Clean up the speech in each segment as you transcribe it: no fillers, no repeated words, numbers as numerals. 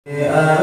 يا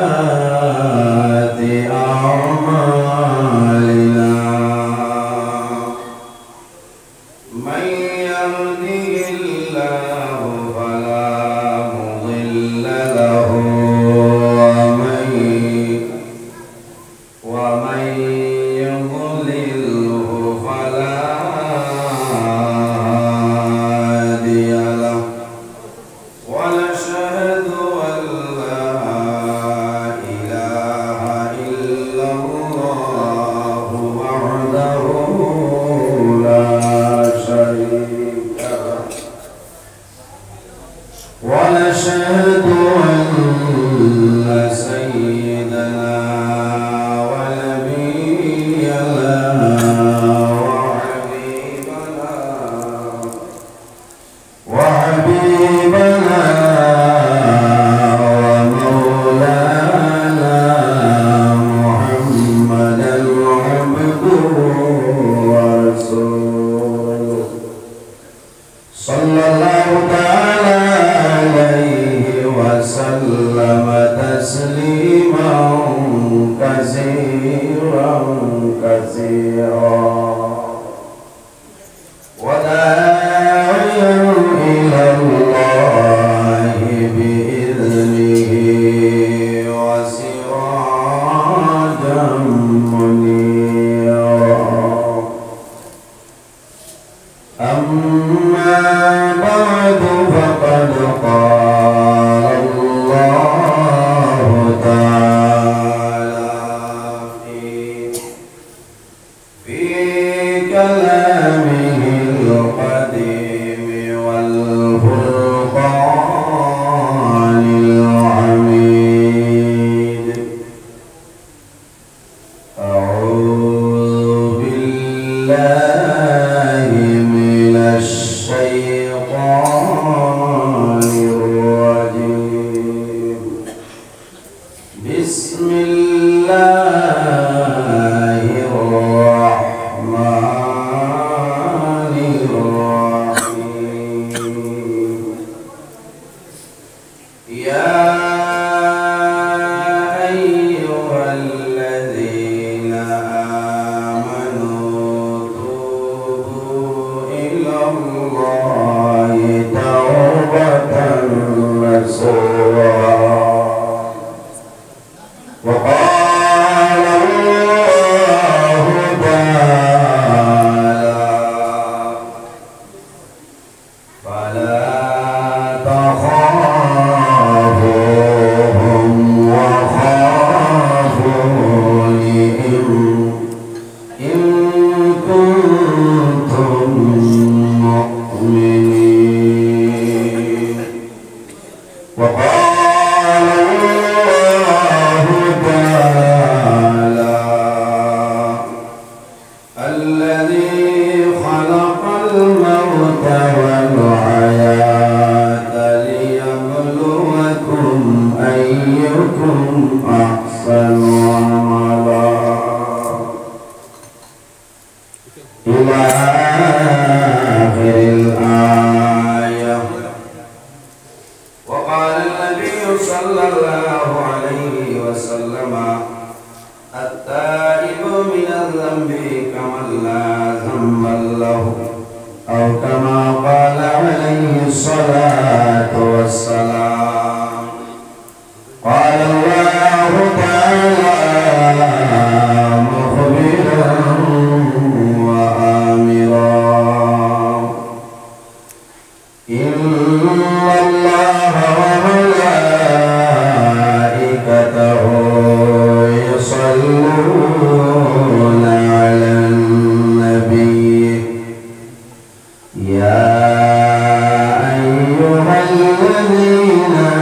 أيها الذين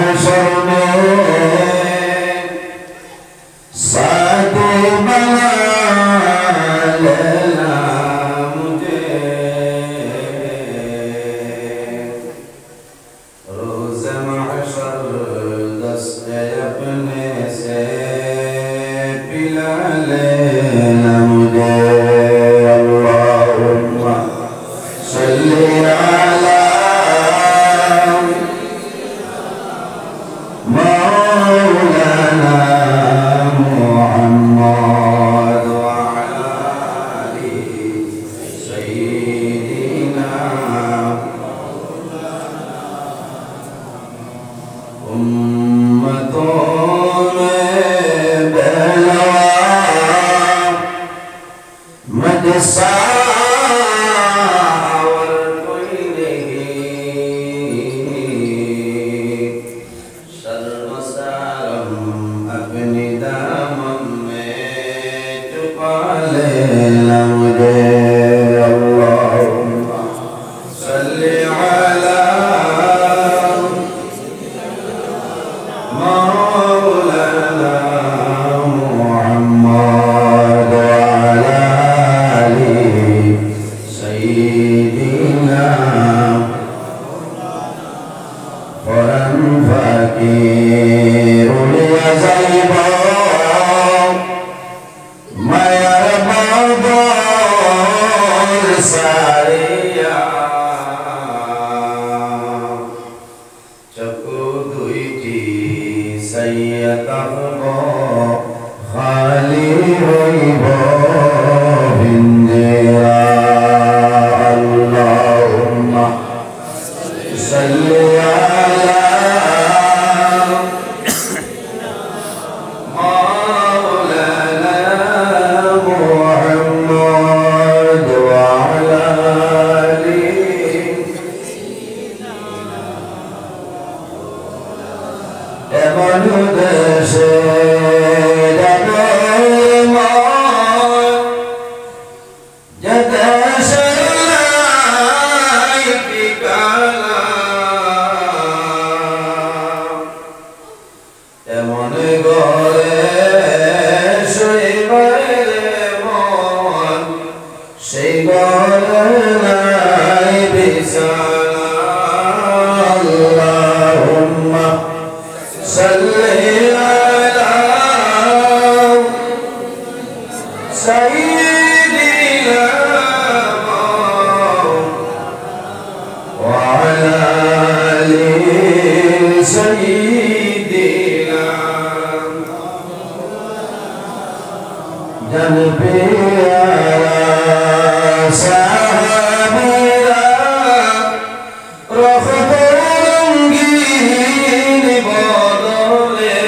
महशर में साथी बना लेना मुझे रोज़ महशर दस्त अपने से पिला लेना मुझे अल्लाहुम्मा सल्ली अला मौलाना मुहम्मद व अला आलि सय्यिदिना उम्मतों में बेलवा मजसावर कोई नहीं शर्मसारम अपनी दामन में छुपा लेना मुझे अल्लाहुम्मा सल्ली अला मौलाना मुहम्मद व अला आलि सय्यिदिना क़ुरान फ़कीरुल ग़ज़ैबा मयरबादुल सारिया चकु दुईटी सैयतब खाली होइब बिंदिया अल्लाहुम्मा सल्ली अला मौलाना मुहम्मद व अला आलि एमन देशे जाबे मन जे देशे लाई ठिकाना एमन घरे শুইবে মন সেই ঘরে নাই বিছানা আল্লাহুম্মা সাল্লি আলা সাইয়্যিদিনা ওয়া আলা আলি সাইয়্যিদিনা जन प्यारा साहबीरा रखते रंगीन बदले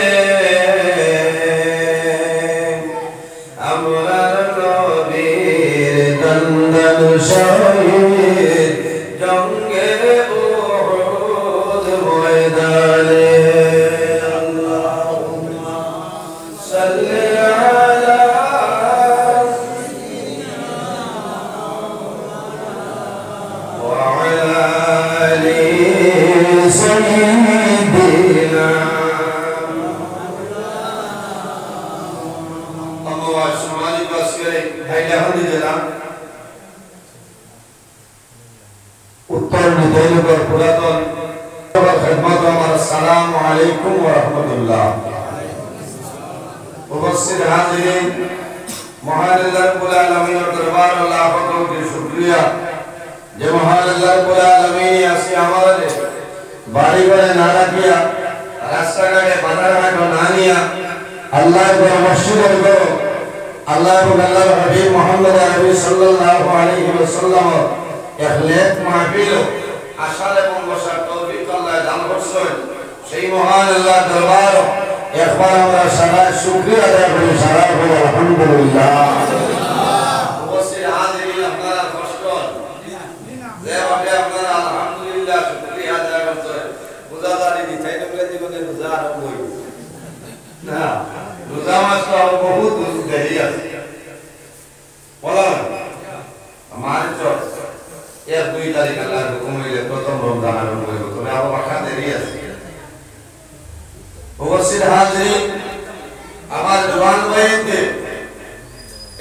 अमरार नबीर दंदन शहीद जंगे उहुद मैदाने अल्लाहुम्मा सल्ली अला سيدنا الله شمالي باسكري هيدا هندي جلا उत्तर निदेल पर पुरातन खिदमत हमारा सलाम अलैकुम व रहमतुल्लाह उपस्थित हाजिरीन महान अल्लाह रब्बुल आलमीन और दरबार अल्लाह पाक की शुक्रिया যে মহান আল্লাহ রাব্বুল আলামিন আসি আমাদের বাড়ি ঘরে নাড়া দিয়া রাস্তাঘাটে বাজারঘাট না নিয়া আল্লাহ বড় মসজিদের গো আল্লাহ এবং আল্লাহর হাবিব মুহাম্মদ আরবি সাল্লাল্লাহু আলাইহি ওয়াসাল্লাম ইখলাস মাহফিল আশার এবং বসার তৌফিক আল্লাহ দান করছেন সেই মহান আল্লাহ দরবার একবার আমরা সারা শুকরিয়া আদায় করি সারা বলি আলহামদুলিল্লাহ উপস্থিত হাজিরিন আপনারা আলহামদুলিল্লাহ শুকরিয়া আদায় করতে রোজাদারি দিতে গেলে জীবনে রোজা আরম্ভ হইল না রোজা মাস তো বহুত দেরি আছে বলা আমার চোখ 1-2 তারিখ আল্লাহর হুকুম হইলে প্রথম রমজান আরম্ভ হইব তবে আরো বাকি দেরি আছে উপস্থিত হাজিরিন আমার জওয়ান ভাইদের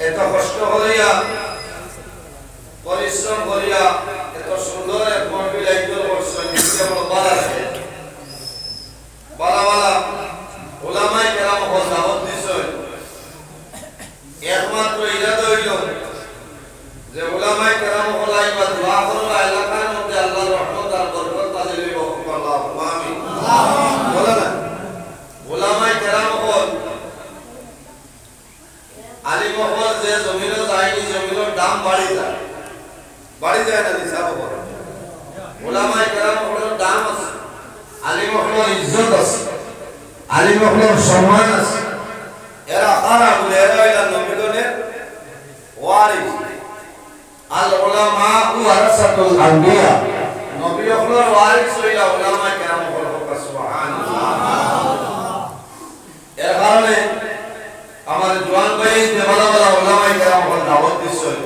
এত কষ্ট করিয়া পরিশ্রম করিয়া এত সুন্দর এক মাহফিল আয়োজন করছেন নিশ্চয় বড় বালা লাগে বালা উলামায়ে কেরাম হল দাওয়াত দিছেন একমাত্র ইরাদা হইল যে উলামায়ে কেরাম হলাই বা দোয়া করবা এলাকার মধ্যে আল্লাহর রহমত আর বরকত নাযিল হোক আল্লাহুম্মা আমিন বলেন না উলামায়ে কেরাম হল আলিম হল যে জমিনে যায়নি জমিনের দাম বাড়ি যায় না হিসাব করে উলামায়ে কেরাম হল দাম আছে আলিম হল ইজ্জত আছে আলিম হল সম্মান আছে এরা কারা বলে এরা হইল নবীগণের ওয়ারিস আল উলামা ওয়ারাসাতুল আম্বিয়া নবী হলের ওয়ারিস হইল উলামায়ে কেরাম হল সুবহানাল্লাহ এর কারণে আমার জওয়ান ভাই যে বড় বড় উলামায়ে কেরাম হল দাওয়াত দিছেন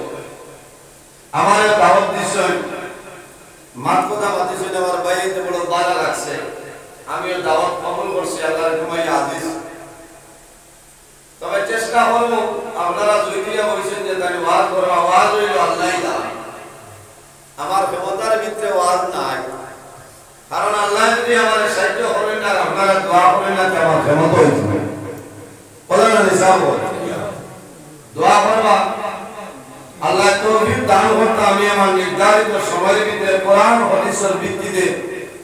আমার দাওয়াত দিছেন মাত কথা মাতিছেন আমার ভাই যে বড় ভালো লাগছে আমি দাওয়াত কবুল করছি আল্লাহর হুকুমে হাদিস তবে চেষ্টা করব আপনারা দুইটিয়া বলেছেন যে তাই ওয়াজ করব আওয়াজ হইল আল্লাহই জানে আমার ক্ষমতার ভিতরে ওয়াজ নাই কারণ আল্লাহ যদি আমার সাহায্য করেন না আপনারা দোয়া করেন না আমার ক্ষমতা হইছে বলেন না নিসাব দোয়া করবা আল্লাহ তৌফিক দান করতে আমি আমার নির্ধারিত সময়ের ভিতরে কোরআন হাদিসের ভিত্তিতে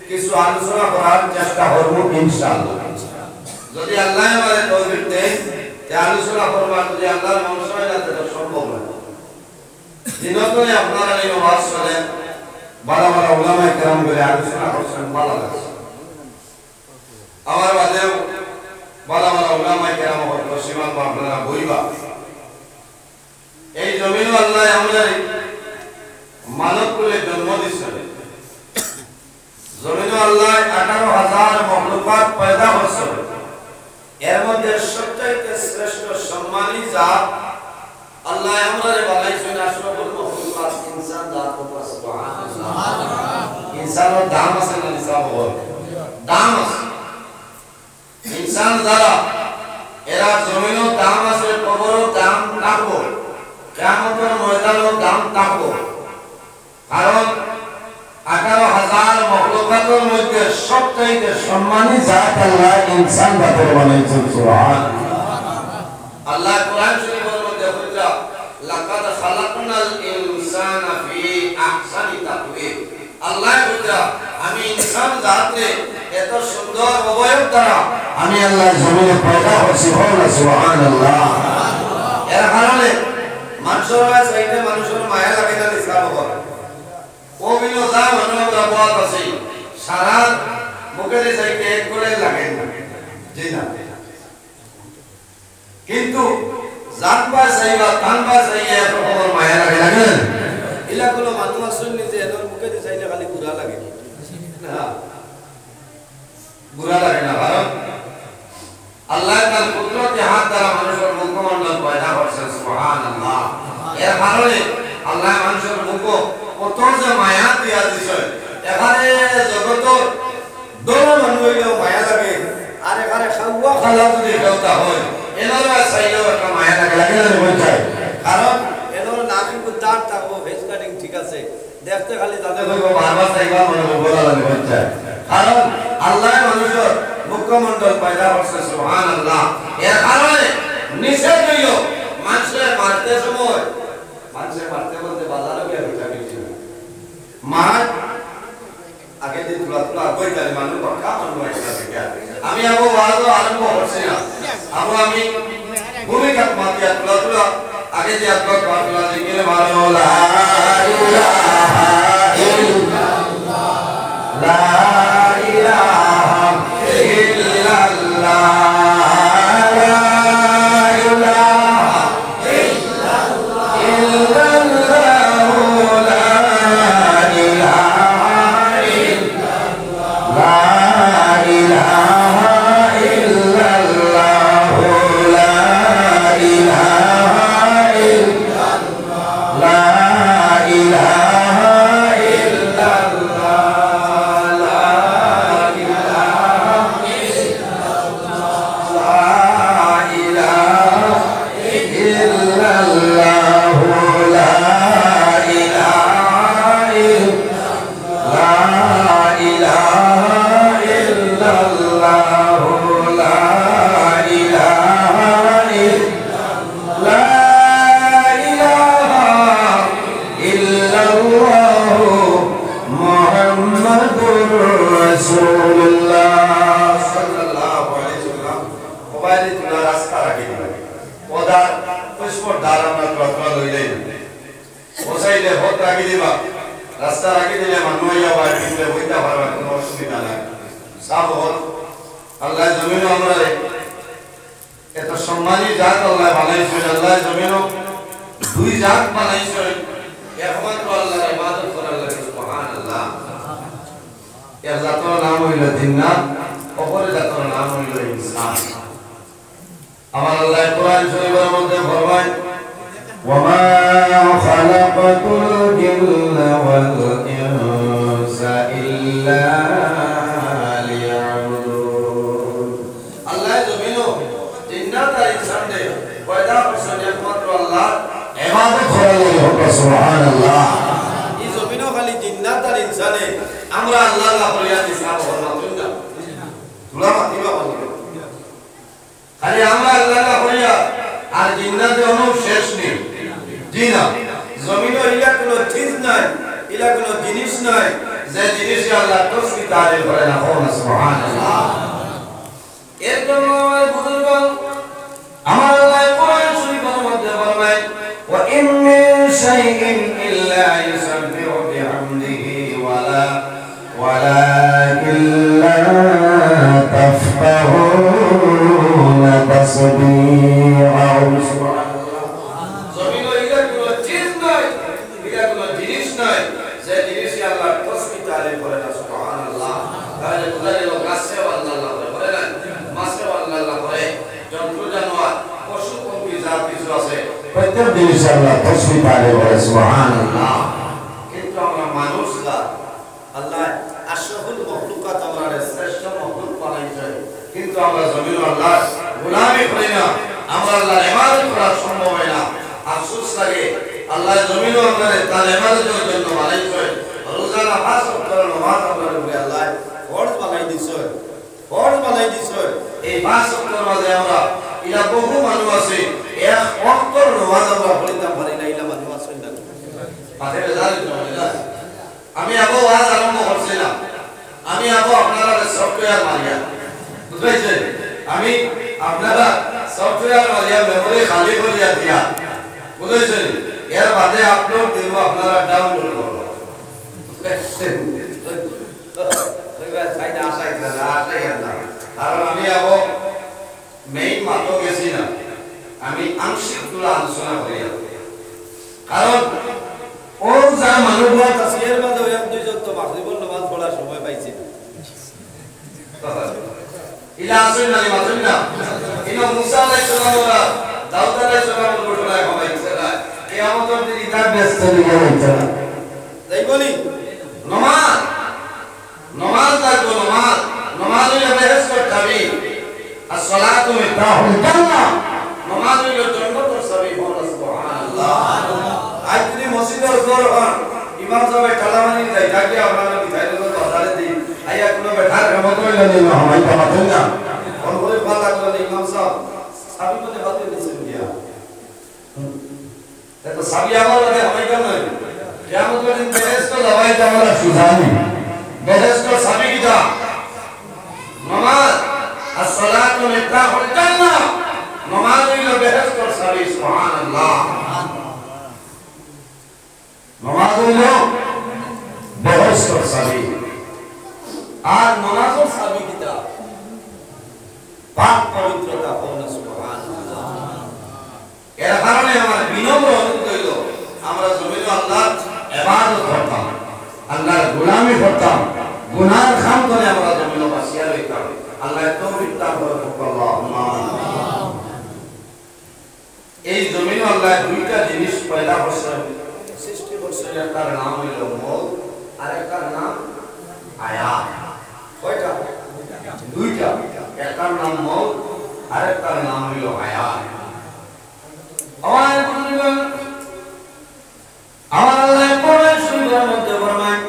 কিছু আলোচনা করার চেষ্টা করব ইনশাআল্লাহ যদি আল্লাহ আমাদের তৌফিক দেয় তে আলোচনা করবা যদি আল্লাহর মনসা হয় তাহলে সম্ভব না দিনতই আপনারা এই ওয়াজ শুনেন বড় বড় উলামায়ে কেরাম বলে আলোচনা করছেন ভালো লাগছে আমার বাদেও বড় বড় উলামায়ে কেরাম হল সীমা আপনারা বইবা এই জমিন আল্লাহ আমাদের মানব কুলে জন্ম দিয়েছেন জমিন আল্লাহ 18,000 মখলুকাত পয়দা করেছেন এর মধ্যে সবচাইতে শ্রেষ্ঠ সম্মানী জাত আল্লাহ আমাদের বানাইছেন আশরাফুল মখলুকাত ইনসান জাত সুবহানাল্লাহ ইনসানের দাম আছে না নিসাব দাম আছে ইনসান যারা এরা জমিনের দাম আছে কবরের দাম থাকবো কিয়ামতের ময়দানেও দাম থাকবো কারণ 18,000 মখলুকাতের মধ্যে সবচাইতে সম্মানী জাত আল্লাহ ইনসান জাতের বানাইছেন সুবহানাল্লাহ আল্লাহ কোরআন শরীফের মধ্যে বলেছে লাকাদ খালাকনাল ইনসানা ফি আহসানি তাকওয়িম আল্লাহ বলেছে আমি ইনসান জাতকে এত সুন্দর অবয়ব দ্বারা আমি আল্লাহ জমিনে পয়দা করেছি সুবহানাল্লাহ এর কারণে মানুষের চাইতে মানুষের মায়া লাগে না ইসলাম করে ও বিনো যা মানবরা বাত আছে সারা মুখের চাইতে এক করে লাগে না জি না কিন্তু জানবা চাইবা তানবা চাইয়া প্রকর মায়া লাগে না ইলা কোন মানুষ শুননি যে এর মুখে চাইলে খালি গুড়া লাগে না গুড়া লাগে না কারণ আল্লাহ তার কুদরতে হাত দ্বারা মানুষের মুখমণ্ডল পয়দা করেছেন সুবহানাল্লাহ এর কারণে আল্লাহ মানুষের মুখ কত যে মায়া দিয়া দিয়েছেন এখানে জগতের দোনো মানুষ হইলেও মায়া লাগে আর এখানে খাওয়া খালা যদি দেওতা হয় এনারা চাইলেও একটা মায়া লাগে লাগে না বলছে কারণ এনার নাকি দাঁত থাকবো ফেস কাটিং ঠিক আছে দেখতে খালি তাদের বারবার চাইবা মনে বলা লাগে বলছে কারণ আল্লাহ মানুষের মুখমণ্ডল পয়দা করছে সুবহানাল্লাহ এর কারণে নিষেধ হইল মানুষের মারতে সময় মানুষের মারতে বলতে বাজারে গিয়ে রুটা দিচ্ছিল মার আগে দিন তুলা বইতালি মানুষ কথা মানুষ আমি আবু ওয়াজ আরম্ভ করছি না আমি ভূমিকা মাতিয়া তুলা আগে যে আত্মা তুলা জিকির মারো লা ইলাহা ইল্লাল্লাহ লা ইলাহা ইল্লাল্লাহ La বাইরে তোলা রাস্তা রাখি দিবে পদার পুষ্পর ডাল আমরা ট্রকরা লইলেই বসাইলে হত রাখি দিবা রাস্তা রাখি দিলে মানুষ যাবার দিলে বইতে পারবা কোনো অসুবিধা নাই সব হল আল্লাহ জমিনও আমরা এত সম্মানী জাত আল্লাহ বানাইছে আল্লাহ জমিনও দুই জাত বানাইছে একমাত্র আল্লাহর ইবাদত করার লাগে সুবহানাল্লাহ এর জাতের নাম হইল জিন্নাত অপরের জাতের নাম হইল ইনসান আমার আল্লাহ কোরআন শরীফের মধ্যে ফরমায় ওয়ামা খালাকাতুল জিন্না ওয়াল ইনসা ইল্লা লিয়াবুদুন আল্লাহ জমিনও জিন্নাত আর ইনসানকে পয়দা করছেন একমাত্র আল্লাহ ইবাদত করার লাগে সুবহানাল্লাহ এই জমিনও খালি জিন্নাত আর ইনসানে আমরা আল্লাহ করিয়া দিছি আল্লাহ তুলা মাতিবা খালি আমরা আল্লাহ করিয়া আর জিন্নাতে অনু শেষ নেই জি না জমিনে ইলা কোনো চিজ নাই ইলা কোনো জিনিস নাই যে জিনিস আল্লাহ তসবিহ তারিফ করে না হোনা সুবহানাল্লাহ এর জন্য আমার বুজুর্গ আমার আল্লাহ কোরআন শরীফের মধ্যে ফরমায় ওয়া ইন মিন শাইইন ইল্লা ইউসাব্বিহু বিহামদিহি ওয়ালাকিন লা তাফকাহুনা তাসবিহাহু সুবহানাল্লাহ জমিন ইলা কোনো চিজ নাই ইলা কোনো জিনিস নাই যে জিনিস আল্লাহ তসবিহ তারিফ করে না সুবহানাল্লাহ তাহলে বুঝা গেল গাছে আল্লাহ করে না মাছে আল্লাহ করে যন্ত্র জানোয়ার পশু পক্ষী যা কিছু আছে প্রত্যেক জিনিস আল্লাহ তসবিহ তারিফ করে সুবহানাল্লাহ কিন্তু আমরা মানুষরা আল্লাহ আশরাফুল মাখলুকাত আমরা শ্রেষ্ঠ মাখলুক বানাইছে কিন্তু আমরা জমিন আল্লাহ গোলামি করি না আমরা আল্লাহর ইবাদত করা সম্ভব হয় না আফসোস লাগে আল্লাহ জমিন আমরা তার ইবাদতের জন্য বানাইছে রোজানা 5 ওয়াক্ত নামাজ আমরা বলি আল্লাহ ফরজ বানাই দিছে এই 5 ওয়াক্তের মাঝে আমরা ইলা বহু মানুষ আছে এক ওয়াক্তের নামাজ আমরা পড়িতে পারি না ইলা মানুষ আছে না পাতে জানি না আমি আবো আজ আরম্ভ করছিলাম আমি আবো আপনারা সফটওয়্যার মারিয়া বুঝাইছেন আমি আপনারা সফটওয়্যার মারিয়া মেমরি খালি করিয়া দিয়া বুঝাইছেন এর বাদে আপলোড দেব আপনারা ডাউনলোড করুন বুঝাইছেন সাইড আশাই না কারণ আমি আবো মেইন মাত্র গেছি না আমি আংশিক তুলা আলোচনা করিয়া কারণ ও যা মানুষগুলো তাসবিহের মধ্যে এক দুইজন তো মাগরিবের নামাজ পড়ার সময় পাইছে ইলা আসেন না মাতুন না ইনো মুসা আলাইহিস সালাম ওরা দাউদ আলাইহিস সালামের ঘটনা কমাইছে না কিয়ামতের দিন ইতা ব্যস্ত হয়ে যাইছে তাই বলি নামাজ লাগবে নামাজ হইলে বেহেশত চাবি আর সালাতু মিফতাহুল জান্নাহ নামাজ হইলে জান্নাতের চাবি সুবহানাল্লাহ আজ তুমি মসজিদের উপর ইমাম সাহেব কালামানি যাই যাকে আপনারা বিদায় দেন বাজারে দিই আইয়া কোনো বেঠার রহমত হইলো না হামাই পাবেন না কোন বলে পালা করলে ইমাম সাহেব সাবি মনে বাতে দিছেন দিয়া তো সাবি আমার লাগে হামাই কেন কিয়ামতের দিন বেহেশত লওয়াই আমরা সুজানি বেহেশত সাবি কিটা নামাজ as-salatu miftahul jannah নামাজ হইলো বেহেশতের চাবি সুবহানাল্লাহ নামাজ হইলো বেহেশতের চাবি আর নামাজের চাবি কিটা পাক পবিত্রতা হলো সুবহানাল্লাহ এর কারণে আমার বিনম্র অনুরোধ হইল আমরা জমিনে আল্লাহর ইবাদত করতাম আল্লাহর গোলামি করতাম গুনাহ খাম করে আমরা জমিনে বাসিয়া রইতাম আল্লাহ তৌফিক দান করুন আল্লাহুম্মা এই জমিনে আল্লাহ দুইটা জিনিস পয়দা করছেন সৃষ্টি করছেন একটার নাম হইল মৌত আর একটার নাম হায়াত কয়টা দুইটা একটার নাম মৌত আর একটার নাম হইল হায়াত আমার আল্লাহ কোরআন শরীফের মধ্যে ফরমায়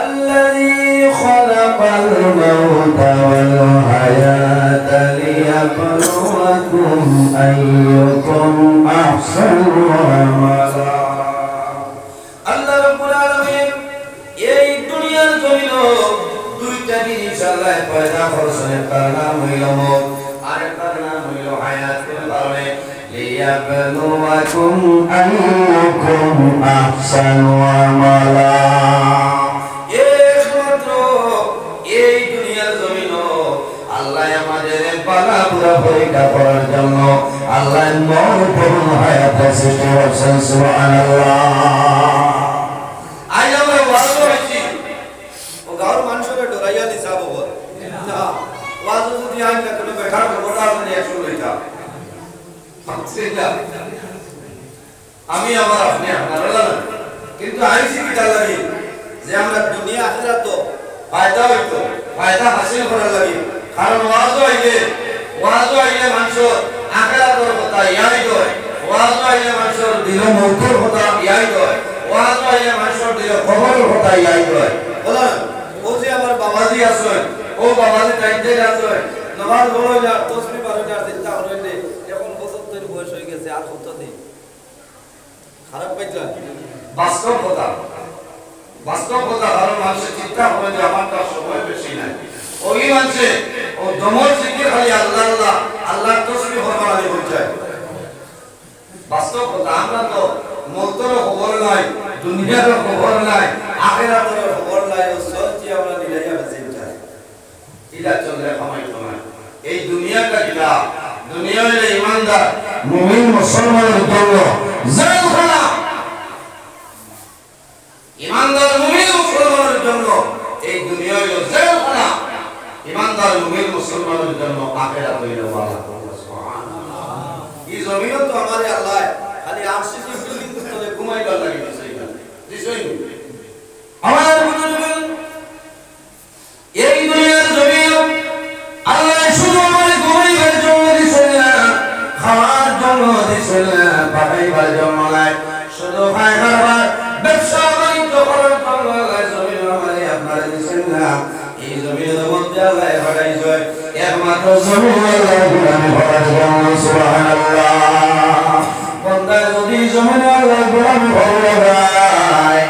আল্লাযী খালাকাল মাউতা ওয়াল হায়াতা লিয়াবলুয়াকুম আইয়ুকুম আহসানু আমালা আল্লাহ রাব্বুল আলামিন এই দুনিয়ার জমিনে দুইটা জিনিস আল্লাহ পয়দা করছেন একটার নাম হইল মৌত আর একটার নাম লিয়াবলুয়াকুম আইয়ুকুম আহসানু আমালা। একমাত্র এই দুনিয়ার জমিনে আল্লাহ আমাদের পালাপুরা পরীক্ষা করার জন্য আল্লাহ মৌপূর্ণ হায়াত সৃষ্টি করেছেন। সুবহানাল্লাহ। আজ আমরা ওয়াজ করেছি ও গাঁর মানুষের ডরাইয়া দিছা বল না ওয়াজ যদি আজ না কোনো বেকার বড় আপনি একশো লইতা আমি আমার আপনি আপনারা কিন্তু আইসি কি লাগি যে আমরা দুনিয়া আখিরাত তো ফায়দা হইতো ফায়দা হাসিল করার লাগি। কারণ ওয়াজ হইলে মানুষের আখিরাতের কথা ইয়াই হয়, ওয়াজ হইলে মানুষের দিল মুখের কথা ইয়াই হয়, ওয়াজ হইলে মানুষের দিল খবরের কথা ইয়াই হয়। বলেন ও যে আমার বাবাজি আছে ও বাবাজি টাইতে আছে নামাজ পড়ো না তাসবিহ পড়ো না চিন্তা করলে এখন 75 বয়স হয়ে গেছে আর কত দিন খারাপ পাইলা। বাস্তব কথা কারণ মানুষের চিন্তা করে যে আমার তো সময় বেশি নাই ওই মানুষে ও দমর জিকির খালি আল্লাহ আল্লাহ আল্লাহর তাসবিহ ফরমানি হয়ে যায়। বাস্তব কথা আমরা তো মৌতের খবর নাই, দুনিয়ার খবর নাই, আখিরাতের খবর নাই, ও সত্যি আমরা নিলাইয়া চিন্তা ইলা চলে সময় সময় এই দুনিয়াটা কিলা দুনিয়া হইলে ইমানদার মুমিন মুসলমানের জন্য জেলখানা। ইমানদার মুমিন মুসলমানের জন্য এই দুনিয়া হইল জেলখানা, ইমানদার মুমিন মুসলমানের জন্য আখিরাত হইল ওয়ালা। সুবহানাল্লাহ। এই জমিন তো আমারে আল্লাহ খালি আরশিকে বিল্ডিং করতে ঘুমাইবার লাগি দিছই আমার বুজুর্গ এই দুনিয়ার জমিন আল্লাহ শুধু আমারে ঘুমাইবার জন্য দিছেন না, খাওয়ার জন্য দিছেন না, পাঠাইবার জন্য নয়, শুধু খাইবার ব্যবসা বাণিজ্য করার জন্য আল্লাহ জমিন আমারে আপনারা দিছেন না। এই জমিনের মধ্যে আল্লাহ পাঠাইছে একমাত্র জমিন আল্লাহ গোলামি করার জন্য। সুবহানাল্লাহ। বান্দা যদি জমিন আল্লাহ গোলামি করে যায়,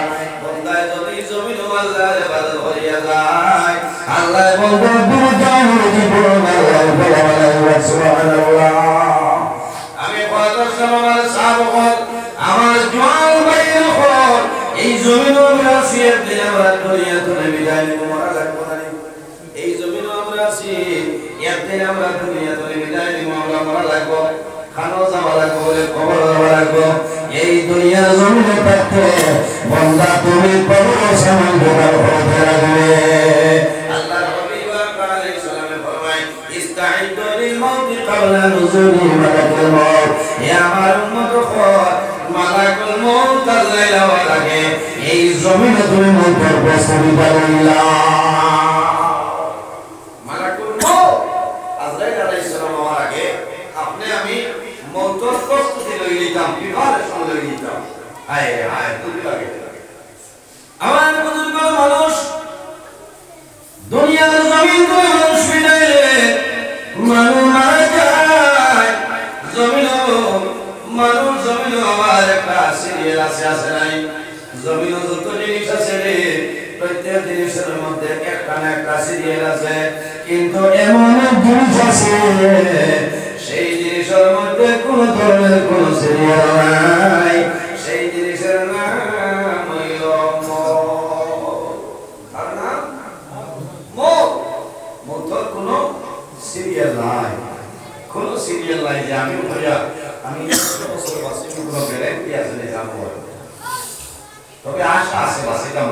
বান্দা যদি জমিন আল্লাহর ইবাদত করে যায়, আল্লাহ বলবে দুনিয়ার জীবন আল্লাহ গোলামি। সুবহানাল্লাহ। আমি কয়টার সময় সাবকত আমার জওয়ান ভাইয়ের হল এই জমিন রাশিয়ার দিন আমরা দুনিয়া থেকে বিদায় নিব মরা লাগবে না। এই জমিন আমরা আছি একদিন আমরা দুনিয়া থেকে বিদায় নিব, আমরা মরা লাগবে, খানো যাওয়া লাগবে, বলে খবর যাওয়া লাগবে। এই দুনিয়ার জমিনে থাকতে বান্দা তুমি কবর সামান জোগাড় করতে লাগবে। আল্লাহর হাবিব আলাইহিস সালাম ফরমায় ইস্তাইদু লিল মাউতি ক্বাবলা নুজুলি মালাকুল মাউত। হে আমার উম্মত খোদ মালাকুল মাউত আল্লাহ আওয়াজ লাগে এই জমিনে তুমি মরবার প্রস্তুতি পাইলা। মালাকুল মাউত আজরাইল আলাইহিস সালাম আওয়ার আগে আপনি আমি মওতের প্রস্তুতি লই নিতাম, প্রিপারেশন লই নিতাম। হায় হায় দুঃখ লাগে। আমার বুজুর্গ মানুষ দুনিয়ার জমিন তো মানুষ বিনাইলে মানুষ মারা যায়। মানুষ জমিন আমার একটা সিরিয়াল আছে নাই? জমিন যত জিনিস আছে রে প্রত্যেক জিনিসের মধ্যে একটা না একটা সিরিয়াল আছে, কিন্তু এমন জিনিস আছে সেই জিনিসের মধ্যে কোন ধরনের কোন সিরিয়াল নাই। সেই জিনিসের নাম হইল মৌতের কোন সিরিয়াল নাই, কোন সিরিয়াল নাই যে আমি ভাইয়া আমি বছর বাসি কোনো গ্যারান্টি আছে যাবো। তবে আশা আছে বাসিটা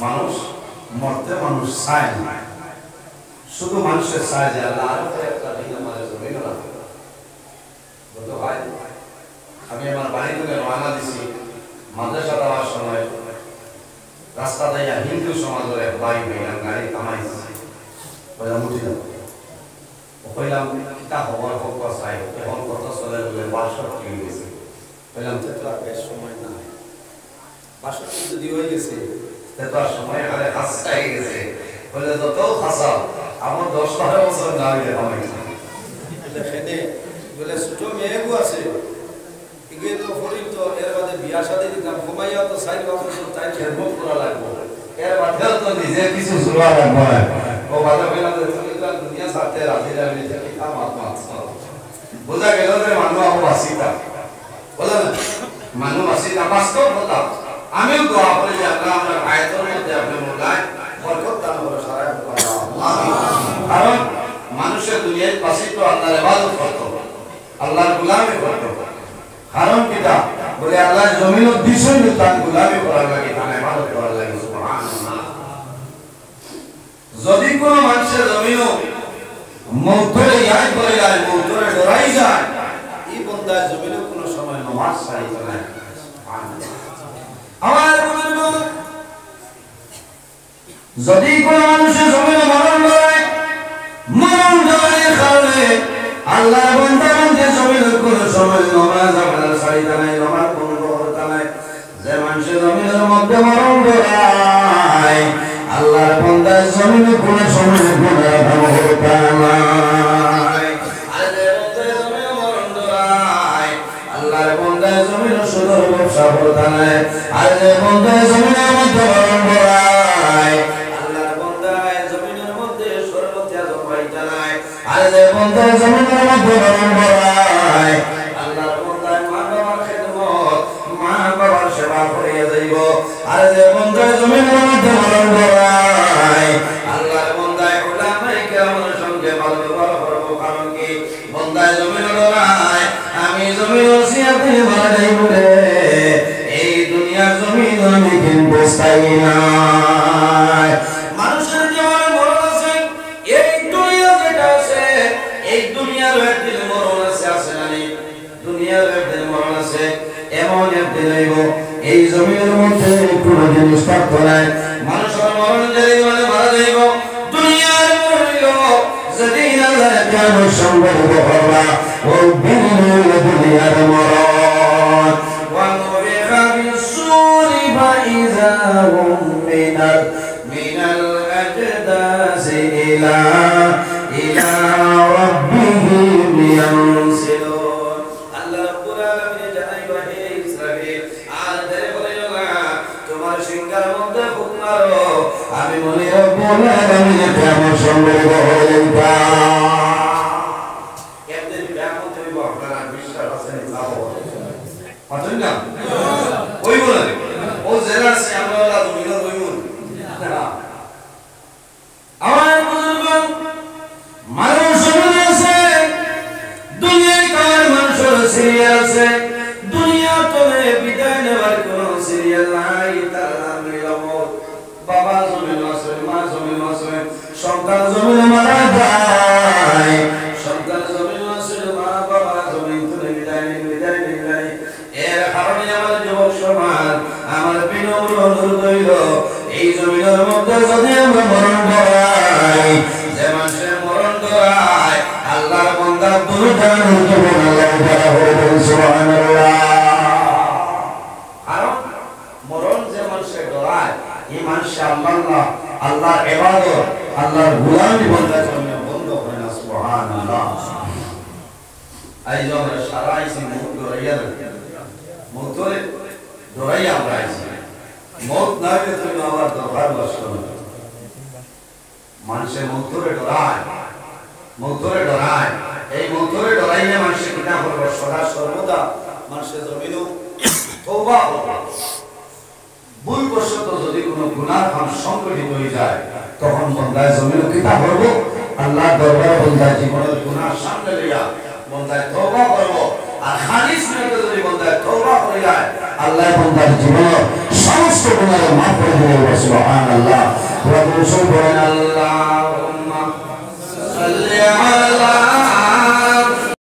মানুষ মরতে মানুষ চায় না, শুধু মানুষের চায় যে আল্লাহ আরো একটা দিন আমাদের জমিন রাখবে। আমি আমার বাড়ি থেকে রওনা দিছি মাদ্রাসা যাওয়ার সময় রাস্তা দিয়ে হিন্দু সমাজের এক ভাই ভাইলাম গাড়ি কামাইছি বললাম উঠি যাবো, কইলাম কিতা খবর খবর চাই এখন কত চলে বলে 62 হয়ে গেছে। বললাম তো আর বেশ সময় না, 62 যদি হয়ে গেছে তো আর সময় আরে খাসা হয়ে গেছে। বলে যত খাসা আমার 10-12 বছর না হইলে কামাইছি। বলে খেতে বলে ছোট মেয়েগো আছে ইগে তো ফরিদ তো এর বাদে বিয়া শাদী দিতাম ঘুমাইয়া তো 4 বছর তাই খেদমত করা লাগবে, এর বাদে তো নিজে কিছু শুরু লাগবে। ও বাদে বললাম যে তুমি তো দুনিয়া সাথে রাজি রাজি কি কাম আত্মা বোঝা গেল যে মানুষ আবু বাসিতা বলে না মানুষ বাসিতা বাস্তব কথা আমিও দোয়া করি যে আল্লাহ আপনার আয়াতের মধ্যে আপনি মোলায় বরকত দান করে সারা কারণ মানুষের দুনিয়ায় বাসিত আল্লাহর ইবাদত করতে আল্লাহর গোলামি করতে কারণ কিটা বলে আল্লাহ জমিনের দিশন তার গোলামি করার লাগে তার ইবাদত করার লাগে সুবহানাল্লাহ যদি কোন মানুষের জমিনও মৌতরে ইয়াদ করে যায় মৌতরে ডরাই যায় এই বন্দা জমিনে কোনো সময় নামাজ ছাড়িত না আমার বুজুর্গ যদি কোন মানুষের জমিনে মরণ ডরায় কারণে আল্লাহ বান্দা যে জমিনে কোনো সময় নামাজ আপনার ছাড়িত নাই নামাজ বন্ধ করতে নাই যে মানুষের জমিনের মধ্যে মরণ ডরায় আল্লাহর বান্দা জমিনে কোনো সময় গুনাহ করতে নাই আরে বন্দা জমিনে মরণ ডরায় আল্লাহর বান্দা জমিনে সুদর ব্যবসা করতে নাই আরে বন্দা জমিনের মধ্যে মরণ ডরায় আল্লাহর বান্দা জমিনের মধ্যে সর্বত্যাগ পাইতে নাই আরে বন্দা জমিনের মধ্যে মরণ ডরায় আল্লাহর বান্দা মা বাবার খিদমত মা বাবার সেবা করিয়া যাইব আরে বন্দা জমিনের মধ্যে মরণ ডরায় আল্লাহর বান্দা উলামায়ে কেরামের সঙ্গে ভালো ব্যবহার করব কারণ কি বান্দা জমিনের ডরায় আমি জমির ওসিয়াতে মারা যাইব রে এই দুনিয়ার জমিন আমি কিন্তু স্থায়ী না মানুষের জীবনে মরণ আছে এই দুনিয়া যেটা আছে এই দুনিয়ার একদিন মরণ আছে আছে না নেই দুনিয়ার একদিন মরণ আছে এমন একদিন হইব এই জমিনের মধ্যে কোনো জিনিস থাকতো না মানুষের মরণ যেদিন মানে মারা যাইব দুনিয়ার মরণ হইল যেদিন আল্লাহ কিয়ামত সংঘটিত করবা ওই দিন হইল দুনিয়ার মরণ وَنُفِخَ فِي الصُّورِ فَإِذَا هُمْ مِنَ الْأَجْدَاثِ إِلَى رَبِّهِمْ يَنْسِلُونَ আল্লাহ রাব্বুল আলামিন জানাইবা হে ইসরাঈল আর দেরি করিও না তোমার সিংহার মধ্যে ফুঁক মারো আমি মনে রব্বুল আলামিন কিয়ামত সংঘটিত হয়ে যাইবা একদিন কিয়ামত হইব আপনারা বিশ্বাস আছে না পাচ্ছেন না ওই বলে ও জেলা আছে আমরা জমিন ওই মন আমার বুজুর্গ মানুষ আছে দুনিয়ায় কার মানুষের সিরিয়াল আছে দুনিয়া তোলে বিদায় নেওয়ার কোন সিরিয়াল নাই তার নাম নিলামত বাবা জমিন আছে মা জমিন আছে সন্তান জমিন মারা যায় সন্তান জমিন আছে মা বাবা জমিন তুলে বিদায় নেই এর কারণে আমার যুবক সমাজ আমার বিনম্র অনুরোধ হইল এই জমিনের মধ্যে যদি আমরা মরণ ডরাই যে মানুষের মরণ ডরায় আল্লাহর বান্দা দুর্দান জীবন আল্লাহ তাআলা হবেন সুবহানাল্লাহ কারণ মরণ যে মানুষের ডরায় এই মানুষ আল্লাহর ইবাদত আল্লাহর গোলামি বন্দার জন্য বন্ধ হয় না সুবহানাল্লাহ আইজ আমরা সারা আইছি মুখ ডরাইয়া মৌতরে ডরাই আমরা আইছি মৌত না হইলে তুমি আমার দরবার বসো মানুষের মৌতরে ডরায় এই মৌতরে ডরাইলে মানুষের কিনা করবো সদা সর্বদা মানুষের জমিনও তওবা করবে ভুলবশত যদি কোনো গুনাহ কাম সংঘটিত হয়ে যায় তখন বান্দায় জমিনও কিতা করব আল্লাহর দরবারে বান্দায় জীবনের গুনাহ সামনে লইয়া বান্দায় তওবা করব আর খালিস নিয়তে যদি বান্দায় তওবা করে যায় আল্লাহ বান্দার জীবনের সমস্ত গুনাহ মাফ করে দেবে সুবহানাল্লাহ ওয়া রাসূলুল্লাহ